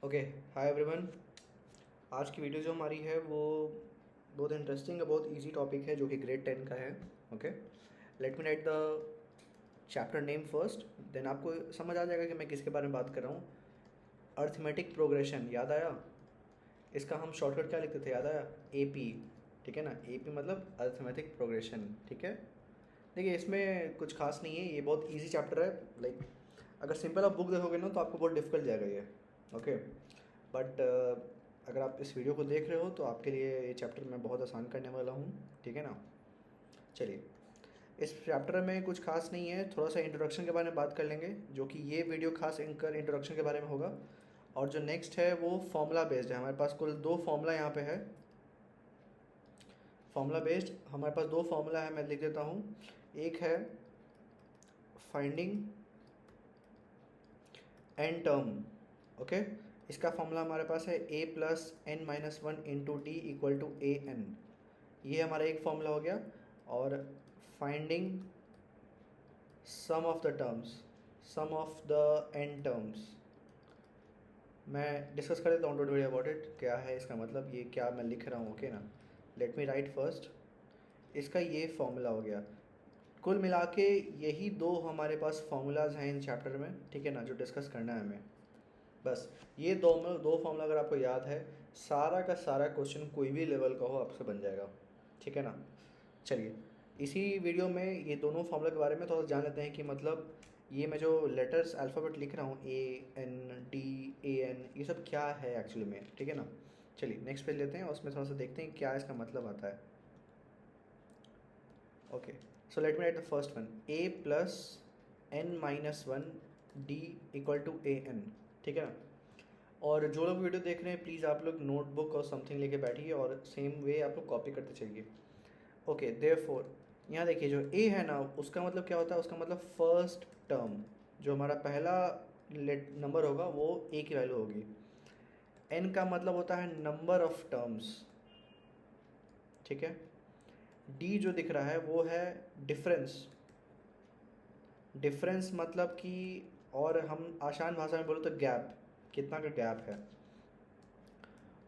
Okay. Hi everyone. आज की video जो हमारी है वो बहुत इंटरेस्टिंग है, बहुत इजी टॉपिक है जो कि ग्रेड 10 का है। Okay, let me write the chapter name first, then आपको समझ आ जाएगा कि मैं किसके बारे में बात कर रहा हूँ। अर्थमेटिक प्रोग्रेशन याद आया? इसका हम शॉर्टकट क्या लिखते थे, याद आया? AP। ठीक है ना, AP मतलब अर्थमेटिक प्रोग्रेशन। ठीक है, देखिए इसमें कुछ खास नहीं है, ये बहुत इजी चैप्टर है। लाइक अगर सिंपल आप बुक देखोगे ना तो आपको बहुत डिफिकल्ट जाएगा ये। ओके, बट अगर आप इस वीडियो को देख रहे हो तो आपके लिए ये चैप्टर मैं बहुत आसान करने वाला हूँ। ठीक है ना, चलिए इस चैप्टर में कुछ खास नहीं है, थोड़ा सा इंट्रोडक्शन के बारे में बात कर लेंगे, जो कि ये वीडियो खास इनकर इंट्रोडक्शन के बारे में होगा। और जो नेक्स्ट है वो फॉर्मूला बेस्ड है। हमारे पास कुल दो फॉर्मूला यहाँ पे है। फॉर्मूला बेस्ड हमारे पास दो फॉर्मूला है, मैं लिख देता हूँ। एक है फाइंडिंग एन टर्म। ओके, इसका फॉर्मूला हमारे पास है a+n-1 × d = a n। ये हमारा एक फॉर्मूला हो गया। और finding sum of the terms, sum of the n terms, मैं डिस्कस कर देता हूँ। डोंट वरी अबाउट इट, क्या है इसका मतलब, ये क्या मैं लिख रहा हूँ। ओके ना, लेट मी राइट फर्स्ट। इसका ये फॉर्मूला हो गया। कुल मिला के यही दो हमारे पास फॉर्मूलाज हैं इन चैप्टर में। ठीक है ना, जो डिस्कस करना है हमें। बस ये दो फॉर्मूला अगर आपको याद है, सारा का सारा क्वेश्चन कोई भी लेवल का हो आपसे बन जाएगा। ठीक है ना, चलिए इसी वीडियो में ये दोनों फॉर्मूला के बारे में थोड़ा जान लेते हैं कि मतलब ये मैं जो लेटर्स अल्फ़ाबेट लिख रहा हूँ AN, DAN, ये सब क्या है एक्चुअली में। ठीक है ना, चलिए नेक्स्ट पेज लेते हैं और उसमें थोड़ा सा देखते हैं क्या इसका मतलब आता है। Okay, so let me write the first one, a+n-1 d = a n। ठीक है ना, और जो लोग वीडियो देख रहे हैं प्लीज़ आप लोग नोटबुक और समथिंग लेके बैठिए और सेम वे आप लोग कॉपी करते चलिए। ओके, देयरफॉर यहाँ देखिए जो ए है ना, उसका मतलब क्या होता है, उसका मतलब फर्स्ट टर्म, जो हमारा पहला नंबर होगा वो ए की वैल्यू होगी। एन का मतलब होता है नंबर ऑफ टर्म्स। ठीक है, डी जो दिख रहा है वो है डिफरेंस। डिफरेंस मतलब कि, और हम आसान भाषा में बोलो तो गैप, कितना का गैप है।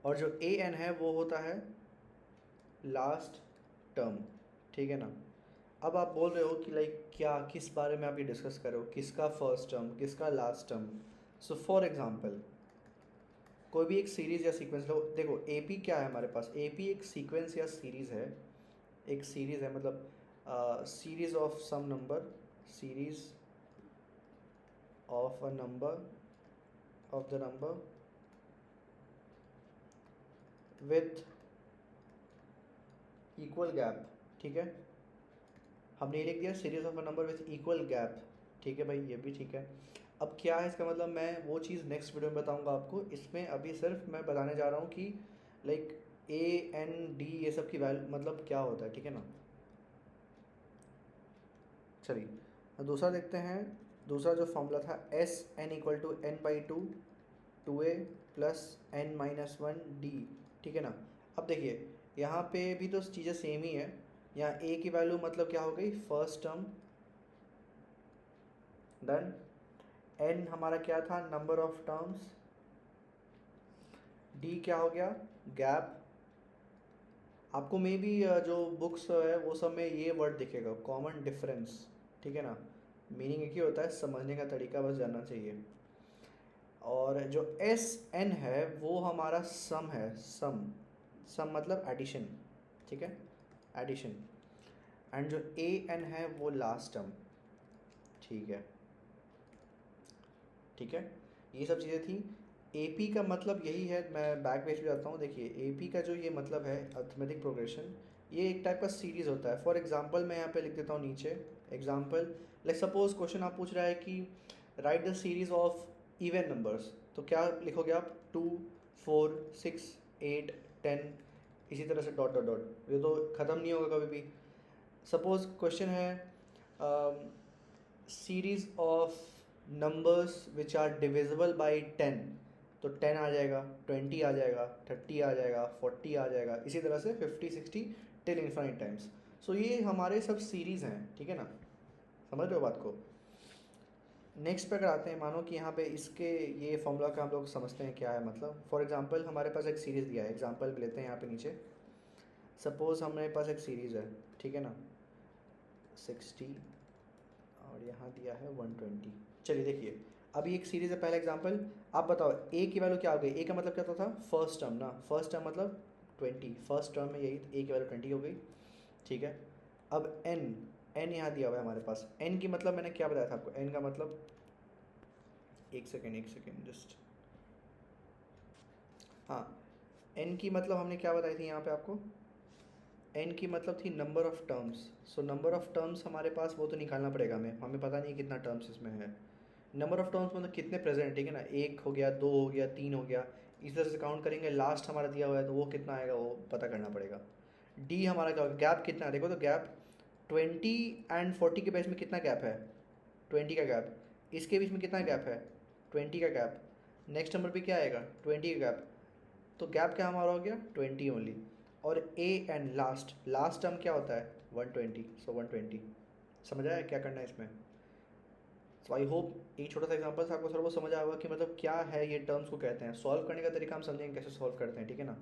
और जो ए एन है वो होता है लास्ट टर्म। ठीक है ना, अब आप बोल रहे हो कि लाइक क्या, किस बारे में आप ये डिस्कस कर रहे हो, किसका फर्स्ट टर्म किसका last term. So for example कोई भी एक सीरीज़ या सीक्वेंस लो। देखो एपी क्या है हमारे पास, एपी एक सीक्वेंस या सीरीज़ है। एक सीरीज़ है मतलब series of some number, series of a number, of the number with equal gap. ठीक है, हमने ये लिख दिया series of a number with equal gap. ठीक है भाई, ये भी ठीक है। अब क्या है इसका मतलब, मैं वो चीज़ नेक्स्ट वीडियो में बताऊंगा आपको। इसमें अभी सिर्फ मैं बताने जा रहा हूँ कि लाइक AN D ये सब की वैल्यू मतलब क्या होता है। ठीक है ना, चलिए दूसरा देखते हैं। दूसरा जो फॉर्मूला था SN = n/2 2a + n-1 d। ठीक है ना, अब देखिए यहाँ पे भी तो चीज़ें सेम ही है। यहाँ a की वैल्यू मतलब क्या हो गई, फर्स्ट टर्म, डन। n हमारा क्या था, नंबर ऑफ टर्म्स। d क्या हो गया, गैप। आपको मे बी जो बुक्स है वो सब में ये वर्ड दिखेगा, कॉमन डिफरेंस। ठीक है ना, मीनिंग एक ही होता है, समझने का तरीका बस जानना चाहिए। और जो SN है वो हमारा सम है, सम। सम मतलब एडिशन। ठीक है, एडिशन। एंड जो AN है वो लास्ट टर्म। ठीक है, ठीक है, ये सब चीज़ें थी। AP का मतलब यही है, मैं बैक पेज पे जाता हूँ। देखिए AP का जो ये मतलब है अर्थमेटिक प्रोग्रेशन, ये एक टाइप का सीरीज़ होता है। फॉर एग्जांपल मैं यहाँ पे लिख देता हूँ नीचे एग्जांपल। लाइक सपोज क्वेश्चन आप पूछ रहा है कि right the series of even numbers, तो क्या लिखोगे आप, 2 4 6 8 10, इसी तरह से डॉट डॉट डॉट, ये तो ख़त्म नहीं होगा कभी भी। सपोज क्वेश्चन है series of numbers which are divisible by 10, तो 10 आ जाएगा, 20 आ जाएगा, 30 आ जाएगा, 40 आ जाएगा, इसी तरह से 50 60 टिल इन्फाइनाइट टाइम्स। सो ये हमारे सब सीरीज़ हैं। ठीक है ना, समझ रहे हो बात को। नेक्स्ट पे अगर आते हैं, मानो कि यहाँ पे इसके ये फॉर्मूला का हम लोग समझते हैं क्या है, मतलब फॉर एग्जांपल हमारे पास एक सीरीज़ दिया है, एग्जांपल लेते हैं यहाँ पे नीचे। सपोज़ हमारे पास एक सीरीज़ है, ठीक है ना, 60 और यहाँ दिया है 120। चलिए देखिए, अभी एक सीरीज़ है, पहला एग्जांपल। आप बताओ ए की वैल्यू क्या हो गई? ए का मतलब क्या होता था? फर्स्ट टर्म ना, फर्स्ट टर्म मतलब 20, फर्स्ट टर्म में यही, ए की वैल्यू 20 हो गई, ठीक है। अब एन, एन यहाँ दिया हुआ है हमारे पास। एन की मतलब मैंने क्या बताया था आपको? एन का मतलब, एक सेकेंड जस्ट, हाँ, एन की मतलब हमने क्या बताई थी यहाँ पे आपको? एन की मतलब थी number of terms. So number of terms हमारे पास वो तो निकालना पड़ेगा हमें, हमें पता नहीं कितना टर्म्स इसमें है। नंबर ऑफ़ टर्म्स मतलब कितने प्रेजेंट, ठीक है ना, एक हो गया, दो हो गया, तीन हो गया, इस तरह से काउंट करेंगे। लास्ट हमारा दिया हुआ है तो वो कितना आएगा वो पता करना पड़ेगा। डी हमारा क्या होगा? गैप कितना है देखो, तो गैप 20 और 40 के बीच में कितना गैप है? 20 का गैप। इसके बीच में कितना गैप है? 20 का गैप। नेक्स्ट नंबर पे क्या आएगा? 20 का गैप। तो गैप क्या हमारा हो गया? 20 ओनली। और A and last, last term क्या होता है? 120। सो 120। समझ आया क्या करना है इसमें? सो आई होप ये छोटा सा एग्जांपल से आपको थोड़ा बहुत समझ आया होगा कि मतलब क्या है ये टर्म्स को कहते हैं। सॉल्व करने का तरीका हम समझेंगे कैसे सॉल्व करते हैं, ठीक है ना।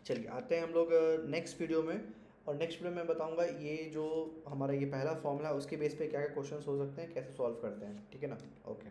चलिए आते हैं हम लोग नेक्स्ट वीडियो में। और नेक्स्ट वीडियो में बताऊंगा ये जो हमारा ये पहला फॉर्मूला है उसके बेस पे क्या क्या क्वेश्चंस हो सकते हैं, कैसे सॉल्व करते हैं, ठीक है ना। ओके।